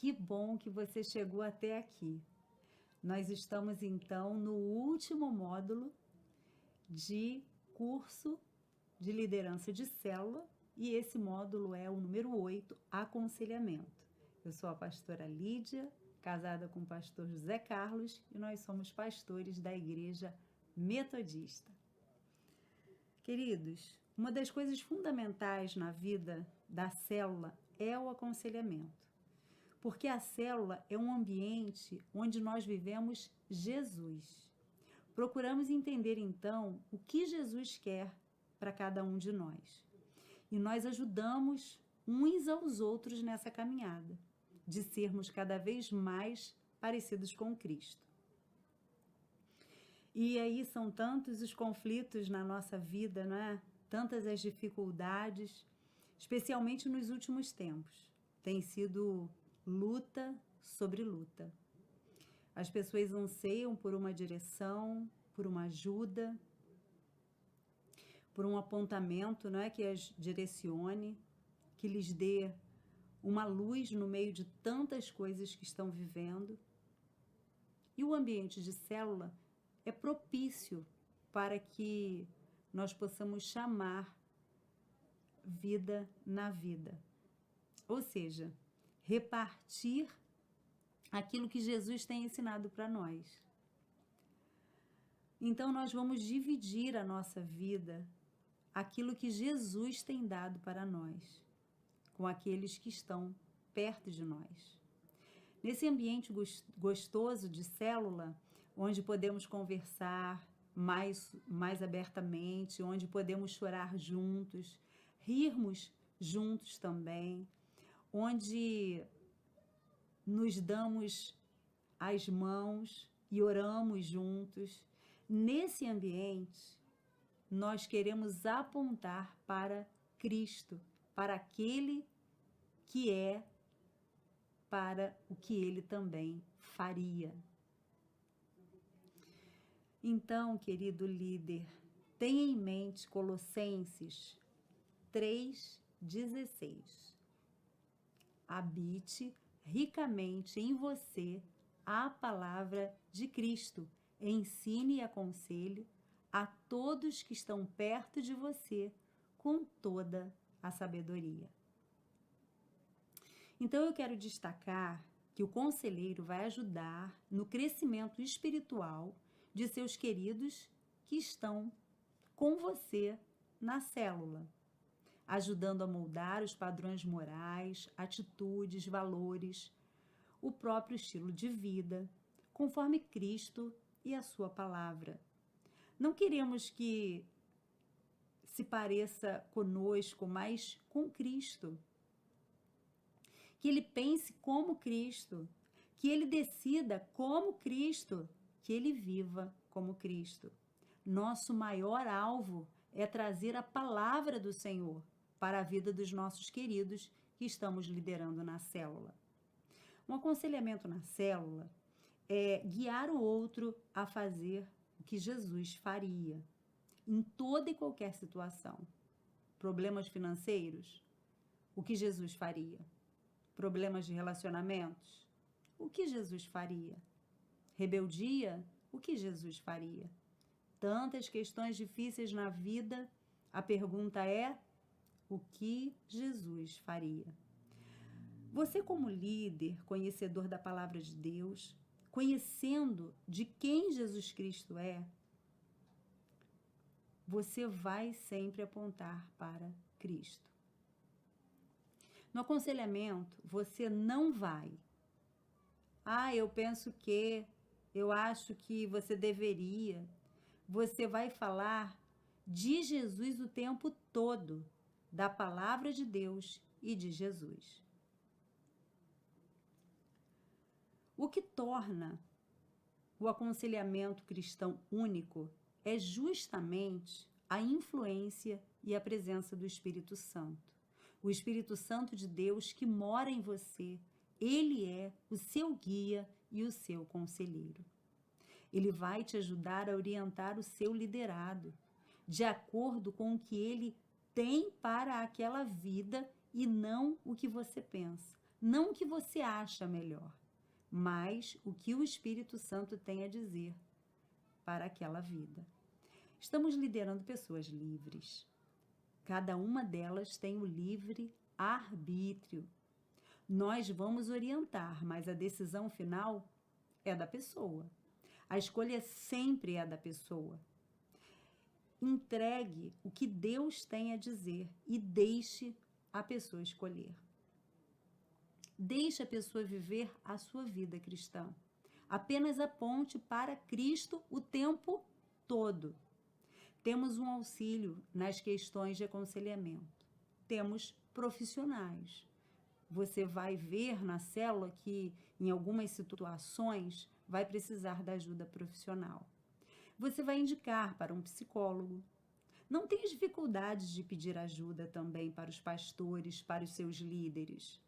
Que bom que você chegou até aqui. Nós estamos então no último módulo de curso de liderança de célula e esse módulo é o número 8, aconselhamento. Eu sou a pastora Lídia, casada com o pastor José Carlos e nós somos pastores da Igreja Metodista. Queridos, uma das coisas fundamentais na vida da célula é o aconselhamento. Porque a célula é um ambiente onde nós vivemos Jesus. Procuramos entender, então, o que Jesus quer para cada um de nós. E nós ajudamos uns aos outros nessa caminhada, de sermos cada vez mais parecidos com Cristo. E aí são tantos os conflitos na nossa vida, não é? Tantas as dificuldades, especialmente nos últimos tempos. Tem sido luta sobre luta. As pessoas anseiam por uma direção, por uma ajuda, por um apontamento, não é, que as direcione, que lhes dê uma luz no meio de tantas coisas que estão vivendo. E o ambiente de célula é propício para que nós possamos chamar vida na vida. Ou seja, repartir aquilo que Jesus tem ensinado para nós. Então, nós vamos dividir a nossa vida, aquilo que Jesus tem dado para nós, com aqueles que estão perto de nós. Nesse ambiente gostoso de célula, onde podemos conversar mais abertamente, onde podemos chorar juntos, rirmos juntos também, onde nos damos as mãos e oramos juntos. Nesse ambiente, nós queremos apontar para Cristo, para aquele que é, para o que ele também faria. Então, querido líder, tenha em mente Colossenses 3,16. Habite ricamente em você a palavra de Cristo. Ensine e aconselhe a todos que estão perto de você com toda a sabedoria. Então, eu quero destacar que o conselheiro vai ajudar no crescimento espiritual de seus queridos que estão com você na célula, ajudando a moldar os padrões morais, atitudes, valores, o próprio estilo de vida, conforme Cristo e a sua palavra. Não queremos que se pareça conosco, mas com Cristo. Que ele pense como Cristo, que ele decida como Cristo, que ele viva como Cristo. Nosso maior alvo é trazer a palavra do Senhor para a vida dos nossos queridos que estamos liderando na célula. Um aconselhamento na célula é guiar o outro a fazer o que Jesus faria, em toda e qualquer situação. Problemas financeiros? O que Jesus faria? Problemas de relacionamentos? O que Jesus faria? Rebeldia? O que Jesus faria? Tantas questões difíceis na vida, a pergunta é: o que Jesus faria? Você, como líder, conhecedor da palavra de Deus, conhecendo de quem Jesus Cristo é, você vai sempre apontar para Cristo. No aconselhamento, você não vai. Eu penso que, eu acho que você deveria. Você vai falar de Jesus o tempo todo, da palavra de Deus e de Jesus. O que torna o aconselhamento cristão único é justamente a influência e a presença do Espírito Santo. O Espírito Santo de Deus que mora em você, ele é o seu guia e o seu conselheiro. Ele vai te ajudar a orientar o seu liderado, de acordo com o que ele tem para aquela vida e não o que você pensa. não o que você acha melhor, mas o que o Espírito Santo tem a dizer para aquela vida. Estamos liderando pessoas livres. Cada uma delas tem o livre arbítrio. Nós vamos orientar, mas a decisão final é da pessoa. A escolha sempre é da pessoa. Entregue o que Deus tem a dizer e deixe a pessoa escolher. Deixe a pessoa viver a sua vida cristã. Apenas aponte para Cristo o tempo todo. Temos um auxílio nas questões de aconselhamento. Temos profissionais. Você vai ver na célula que, em algumas situações, vai precisar da ajuda profissional. Você vai indicar para um psicólogo. Não tenha dificuldades de pedir ajuda também para os pastores, para os seus líderes.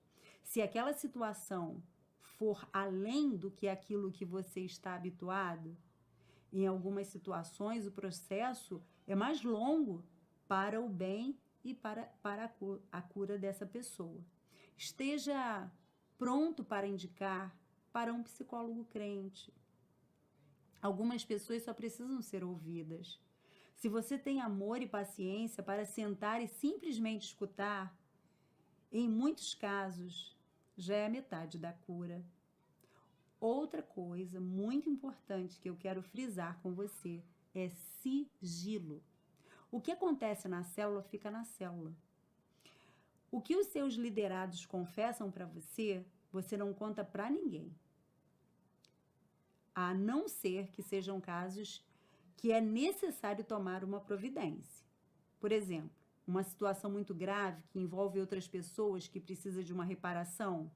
Se aquela situação for além do que aquilo que você está habituado, em algumas situações o processo é mais longo para o bem e para a cura dessa pessoa. Esteja pronto para indicar para um psicólogo crente. Algumas pessoas só precisam ser ouvidas. Se você tem amor e paciência para sentar e simplesmente escutar, em muitos casos já é a metade da cura. Outra coisa muito importante que eu quero frisar com você é sigilo. O que acontece na célula fica na célula. O que os seus liderados confessam para você, você não conta para ninguém. A não ser que sejam casos que é necessário tomar uma providência. Por exemplo, uma situação muito grave que envolve outras pessoas que precisa de uma reparação.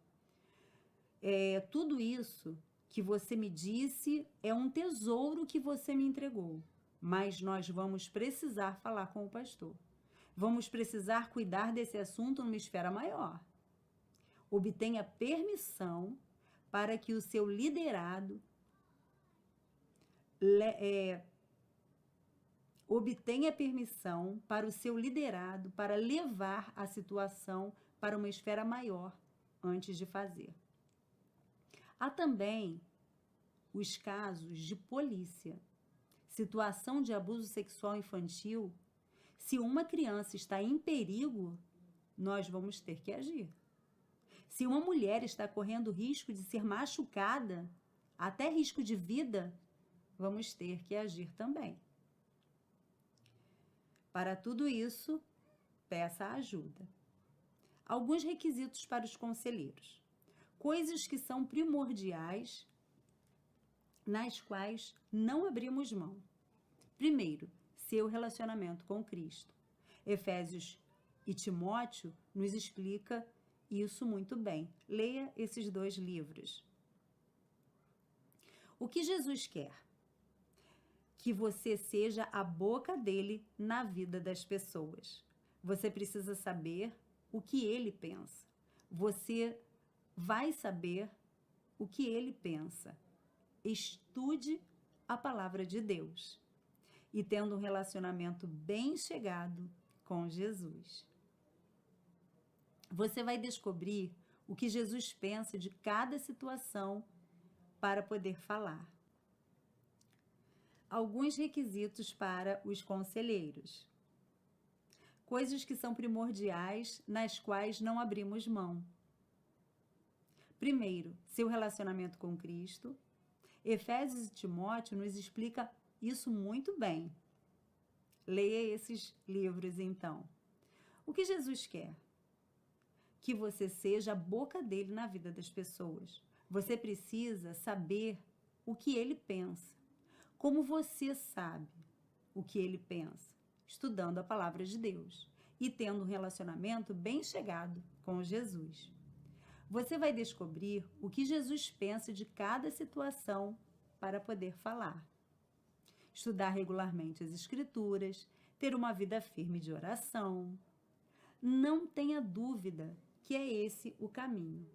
Tudo isso que você me disse é um tesouro que você me entregou, mas nós vamos precisar falar com o pastor. Vamos precisar cuidar desse assunto numa esfera maior. Obtenha permissão para que o seu liderado obtenha permissão para o seu liderado para levar a situação para uma esfera maior antes de fazer. Há também os casos de polícia, situação de abuso sexual infantil. Se uma criança está em perigo, nós vamos ter que agir. Se uma mulher está correndo risco de ser machucada, até risco de vida, vamos ter que agir também. Para tudo isso, peça ajuda. Alguns requisitos para os conselheiros. Coisas que são primordiais, nas quais não abrimos mão. Primeiro, seu relacionamento com Cristo. Efésios e Timóteo nos explica isso muito bem. Leia esses 2 livros. O que Jesus quer? Que você seja a boca dele na vida das pessoas. Você precisa saber o que ele pensa. Você vai saber o que ele pensa. Estude a palavra de Deus e tendo um relacionamento bem chegado com Jesus. Você vai descobrir o que Jesus pensa de cada situação para poder falar. Alguns requisitos para os conselheiros. Coisas que são primordiais, nas quais não abrimos mão. Primeiro, seu relacionamento com Cristo. Efésios e Timóteo nos explica isso muito bem. Leia esses livros, então. O que Jesus quer? Que você seja a boca dele na vida das pessoas. Você precisa saber o que ele pensa. Como você sabe o que ele pensa? Estudando a palavra de Deus e tendo um relacionamento bem chegado com Jesus. Você vai descobrir o que Jesus pensa de cada situação para poder falar. Estudar regularmente as Escrituras, ter uma vida firme de oração. Não tenha dúvida que é esse o caminho.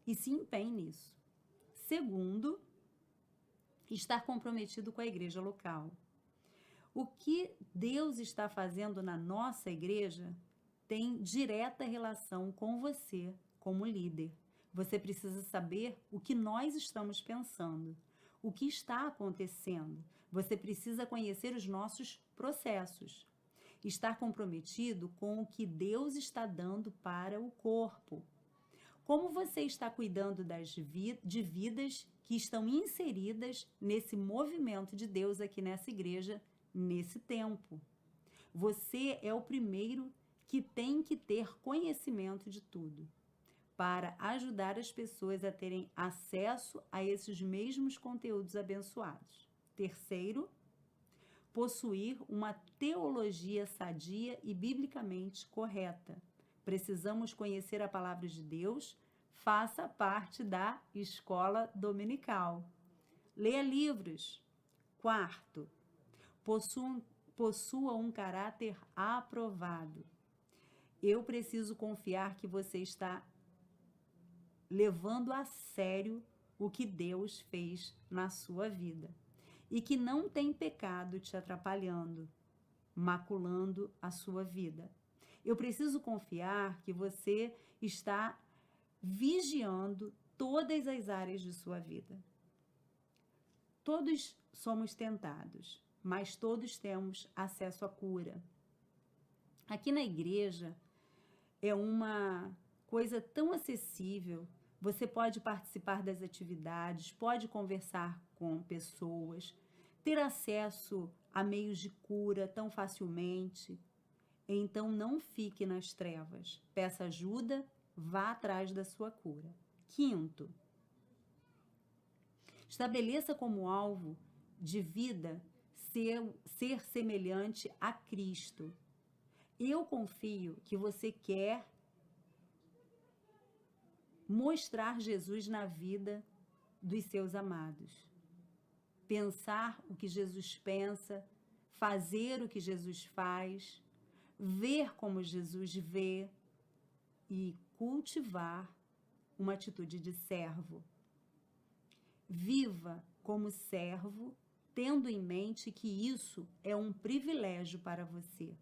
E se empenhe nisso. Segundo, estar comprometido com a igreja local. O que Deus está fazendo na nossa igreja tem direta relação com você como líder. Você precisa saber o que nós estamos pensando, o que está acontecendo. Você precisa conhecer os nossos processos. Estar comprometido com o que Deus está dando para o corpo. Como você está cuidando de vidas que estão inseridas nesse movimento de Deus aqui nessa igreja, nesse tempo? Você é o primeiro que tem que ter conhecimento de tudo, para ajudar as pessoas a terem acesso a esses mesmos conteúdos abençoados. Terceiro, possuir uma teologia sadia e biblicamente correta. Precisamos conhecer a palavra de Deus, faça parte da escola dominical. Leia livros. Quarto, possua um caráter aprovado. Eu preciso confiar que você está levando a sério o que Deus fez na sua vida e que não tem pecado te atrapalhando, maculando a sua vida. Eu preciso confiar que você está vigiando todas as áreas de sua vida. Todos somos tentados, mas todos temos acesso à cura. Aqui na igreja é uma coisa tão acessível. Você pode participar das atividades, pode conversar com pessoas, ter acesso a meios de cura tão facilmente. Então não fique nas trevas. Peça ajuda, vá atrás da sua cura. Quinto, estabeleça como alvo de vida ser semelhante a Cristo. Eu confio que você quer mostrar Jesus na vida dos seus amados. Pensar o que Jesus pensa, fazer o que Jesus faz, ver como Jesus vê e cultivar uma atitude de servo. Viva como servo, tendo em mente que isso é um privilégio para você.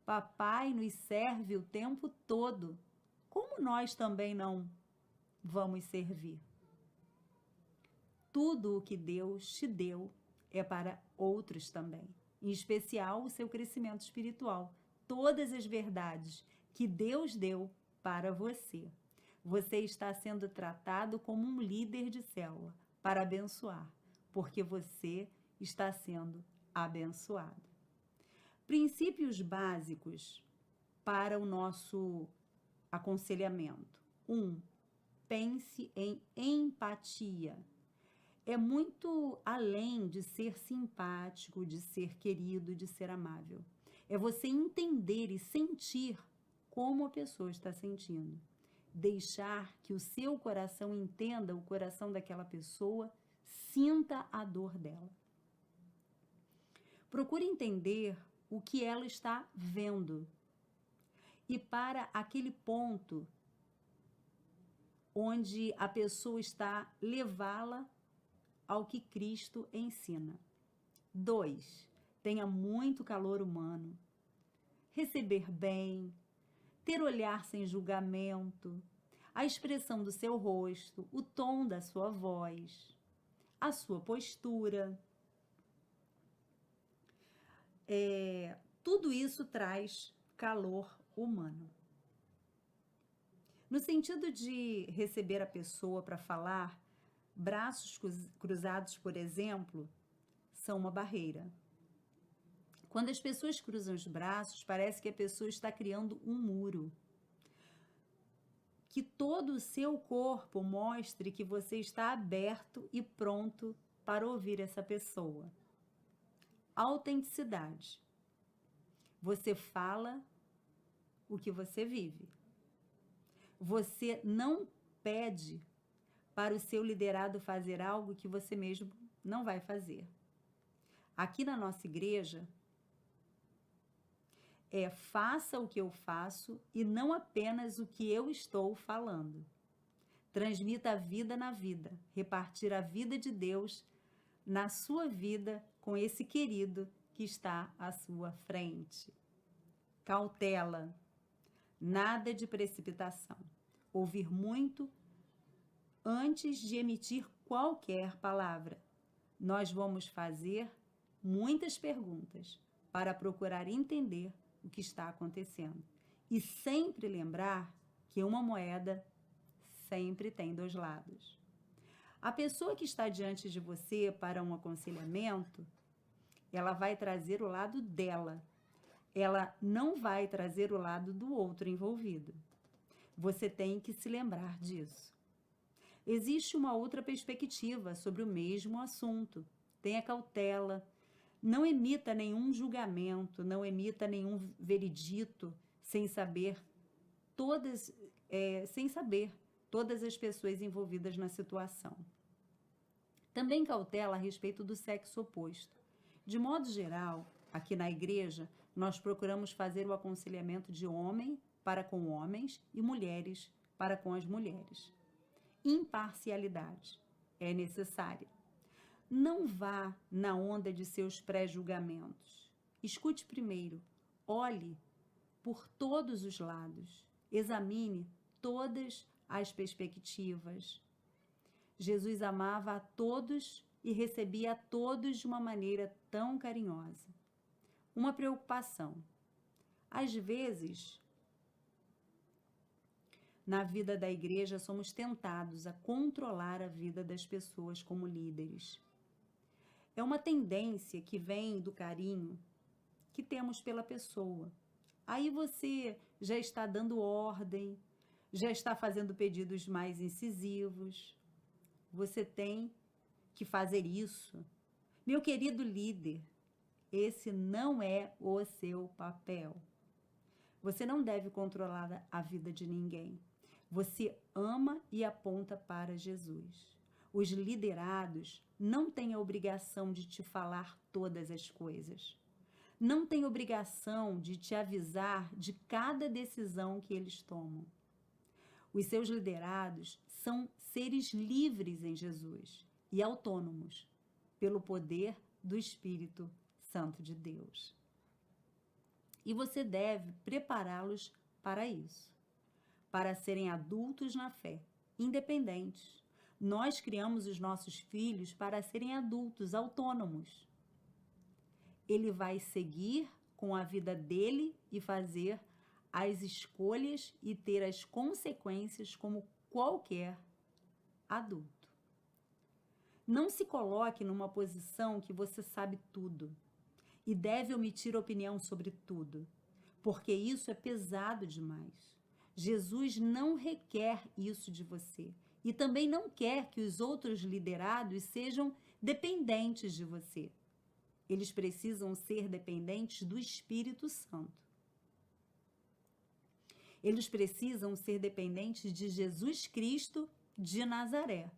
Papai nos serve o tempo todo. Como nós também não vamos servir? Tudo o que Deus te deu é para outros também, em especial o seu crescimento espiritual. Todas as verdades que Deus deu para você. Você está sendo tratado como um líder de célula para abençoar, porque você está sendo abençoado. Princípios básicos para o nosso aconselhamento. 1. Pense em empatia. É muito além de ser simpático, de ser querido, de ser amável. É você entender e sentir como a pessoa está sentindo. Deixar que o seu coração entenda o coração daquela pessoa, sinta a dor dela. Procure entender o que ela está vendo. E para aquele ponto onde a pessoa está, levá-la ao que Cristo ensina. 2. Tenha muito calor humano. Receber bem, ter olhar sem julgamento, a expressão do seu rosto, o tom da sua voz, a sua postura. Tudo isso traz calor humano. No sentido de receber a pessoa para falar, braços cruzados, por exemplo, são uma barreira. Quando as pessoas cruzam os braços, parece que a pessoa está criando um muro. Que todo o seu corpo mostre que você está aberto e pronto para ouvir essa pessoa. Autenticidade. Você fala o que você vive. Você não pede para o seu liderado fazer algo que você mesmo não vai fazer. Aqui na nossa igreja, faça o que eu faço e não apenas o que eu estou falando. Transmita a vida na vida, repartir a vida de Deus na sua vida com esse querido que está à sua frente. Cautela. Nada de precipitação. Ouvir muito antes de emitir qualquer palavra. Nós vamos fazer muitas perguntas para procurar entender o que está acontecendo. E sempre lembrar que uma moeda sempre tem dois lados. A pessoa que está diante de você para um aconselhamento, ela vai trazer o lado dela. Ela não vai trazer o lado do outro envolvido. Você tem que se lembrar disso. Existe uma outra perspectiva sobre o mesmo assunto. Tenha cautela. Não emita nenhum julgamento, não emita nenhum veredito sem saber todas as pessoas envolvidas na situação. Também cautela a respeito do sexo oposto. De modo geral, aqui na igreja, nós procuramos fazer o aconselhamento de homem para com homens e mulheres para com as mulheres. Imparcialidade é necessária. Não vá na onda de seus pré-julgamentos. Escute primeiro, olhe por todos os lados, examine todas as perspectivas. Jesus amava a todos e recebia a todos de uma maneira tão carinhosa. Uma preocupação. Às vezes, na vida da igreja, somos tentados a controlar a vida das pessoas como líderes. É uma tendência que vem do carinho que temos pela pessoa. Aí você já está dando ordem, já está fazendo pedidos mais incisivos. Você tem que fazer isso. Meu querido líder, esse não é o seu papel. Você não deve controlar a vida de ninguém. Você ama e aponta para Jesus. Os liderados não têm a obrigação de te falar todas as coisas. Não têm obrigação de te avisar de cada decisão que eles tomam. Os seus liderados são seres livres em Jesus e autônomos pelo poder do Espírito Santo de Deus. E você deve prepará-los para isso, para serem adultos na fé, independentes. Nós criamos os nossos filhos para serem adultos, autônomos. Ele vai seguir com a vida dele e fazer as escolhas e ter as consequências como qualquer adulto. Não se coloque numa posição que você sabe tudo e deve omitir opinião sobre tudo, porque isso é pesado demais. Jesus não requer isso de você e também não quer que os outros liderados sejam dependentes de você. Eles precisam ser dependentes do Espírito Santo. Eles precisam ser dependentes de Jesus Cristo de Nazaré.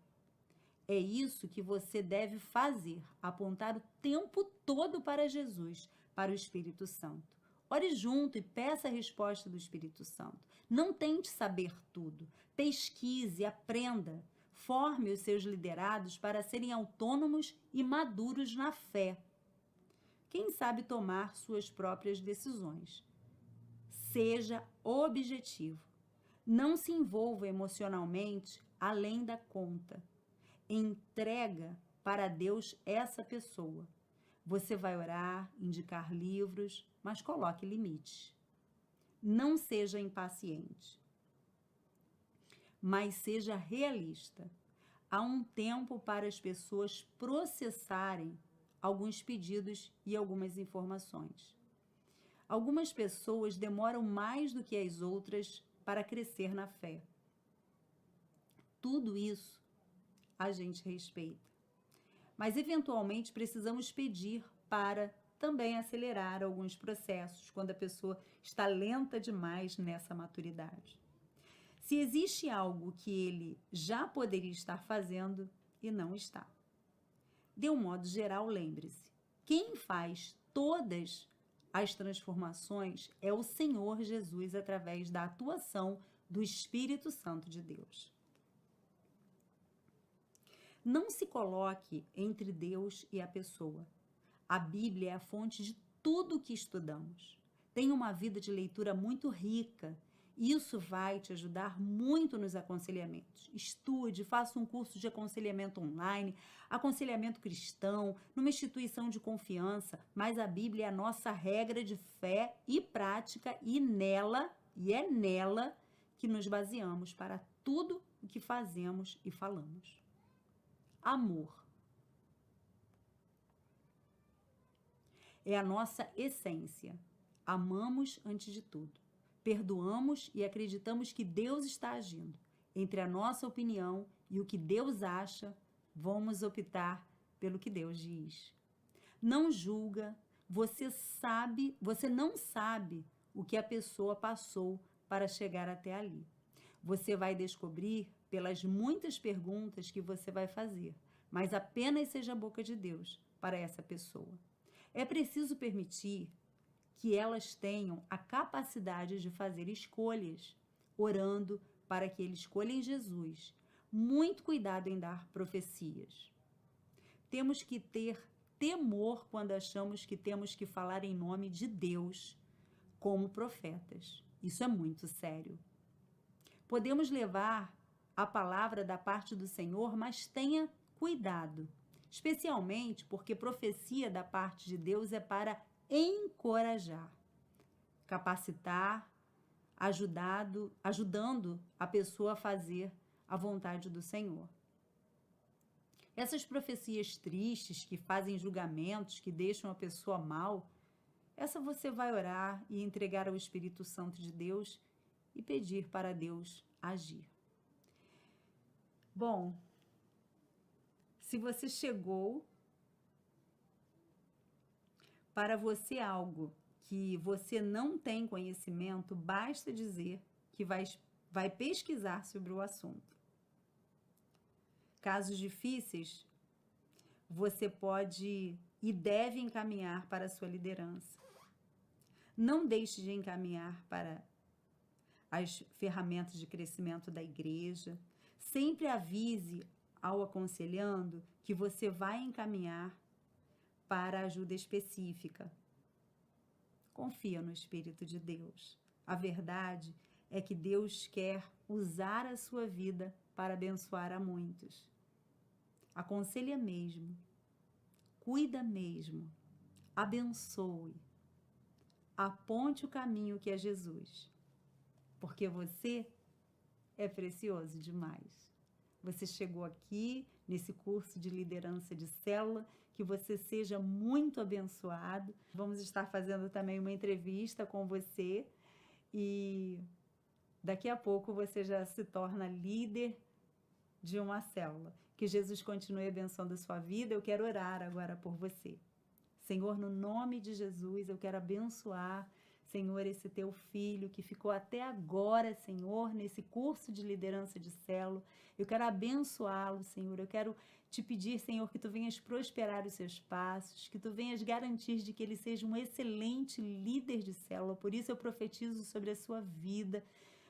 É isso que você deve fazer, apontar o tempo todo para Jesus, para o Espírito Santo. Ore junto e peça a resposta do Espírito Santo. Não tente saber tudo. Pesquise, aprenda. Forme os seus liderados para serem autônomos e maduros na fé. Quem sabe tomar suas próprias decisões. Seja objetivo. Não se envolva emocionalmente além da conta. Entrega para Deus essa pessoa. Você vai orar, indicar livros, mas coloque limites. Não seja impaciente, mas seja realista. Há um tempo para as pessoas processarem alguns pedidos e algumas informações. Algumas pessoas demoram mais do que as outras para crescer na fé. Tudo isso a gente respeita. Mas, eventualmente, precisamos pedir para também acelerar alguns processos, quando a pessoa está lenta demais nessa maturidade. Se existe algo que ele já poderia estar fazendo e não está. De um modo geral, lembre-se, quem faz todas as transformações é o Senhor Jesus através da atuação do Espírito Santo de Deus. Não se coloque entre Deus e a pessoa. A Bíblia é a fonte de tudo o que estudamos. Tenha uma vida de leitura muito rica Isso vai te ajudar muito nos aconselhamentos. Estude, faça um curso de aconselhamento online, aconselhamento cristão, numa instituição de confiança, mas a Bíblia é a nossa regra de fé e prática e é nela que nos baseamos para tudo o que fazemos e falamos. Amor é a nossa essência. Amamos antes de tudo. Perdoamos e acreditamos que Deus está agindo. Entre a nossa opinião e o que Deus acha, vamos optar pelo que Deus diz. Não julga, você não sabe o que a pessoa passou para chegar até ali. Você vai descobrir pelas muitas perguntas que você vai fazer, mas apenas seja a boca de Deus para essa pessoa. É preciso permitir que elas tenham a capacidade de fazer escolhas, orando para que eles escolham Jesus. Muito cuidado em dar profecias. Temos que ter temor quando achamos que temos que falar em nome de Deus como profetas. Isso é muito sério. Podemos levar a palavra da parte do Senhor, mas tenha cuidado, especialmente porque profecia da parte de Deus é para encorajar, capacitar, ajudando a pessoa a fazer a vontade do Senhor. Essas profecias tristes que fazem julgamentos, que deixam a pessoa mal, essa você vai orar e entregar ao Espírito Santo de Deus e pedir para Deus agir. Bom, se você chegou para você algo que você não tem conhecimento, basta dizer que vai pesquisar sobre o assunto. Casos difíceis, você pode e deve encaminhar para a sua liderança. Não deixe de encaminhar para as ferramentas de crescimento da igreja. Sempre avise ao aconselhando que você vai encaminhar para ajuda específica. Confia no Espírito de Deus. A verdade é que Deus quer usar a sua vida para abençoar a muitos. Aconselha mesmo, cuida mesmo, abençoe, aponte o caminho que é Jesus, porque você é precioso demais. Você chegou aqui nesse curso de liderança de célula, que você seja muito abençoado. Vamos estar fazendo também uma entrevista com você e daqui a pouco você já se torna líder de uma célula. Que Jesus continue abençoando a sua vida. Eu quero orar agora por você. Senhor, no nome de Jesus, eu quero abençoar, Senhor, esse teu filho que ficou até agora, Senhor, nesse curso de liderança de célula. Eu quero abençoá-lo, Senhor. Eu quero te pedir, Senhor, que tu venhas prosperar os seus passos, que tu venhas garantir de que ele seja um excelente líder de célula. Por isso eu profetizo sobre a sua vida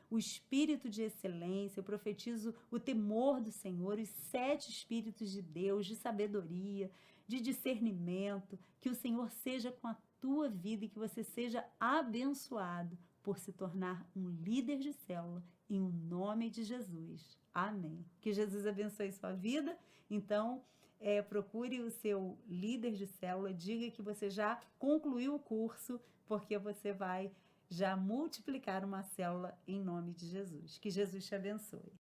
o espírito de excelência, eu profetizo o temor do Senhor, os 7 espíritos de Deus, de sabedoria, de discernimento, que o Senhor seja com a tua vida e que você seja abençoado por se tornar um líder de célula, em nome de Jesus. Amém. Que Jesus abençoe sua vida. Então, procure o seu líder de célula, diga que você já concluiu o curso, porque você vai já multiplicar uma célula em nome de Jesus. Que Jesus te abençoe.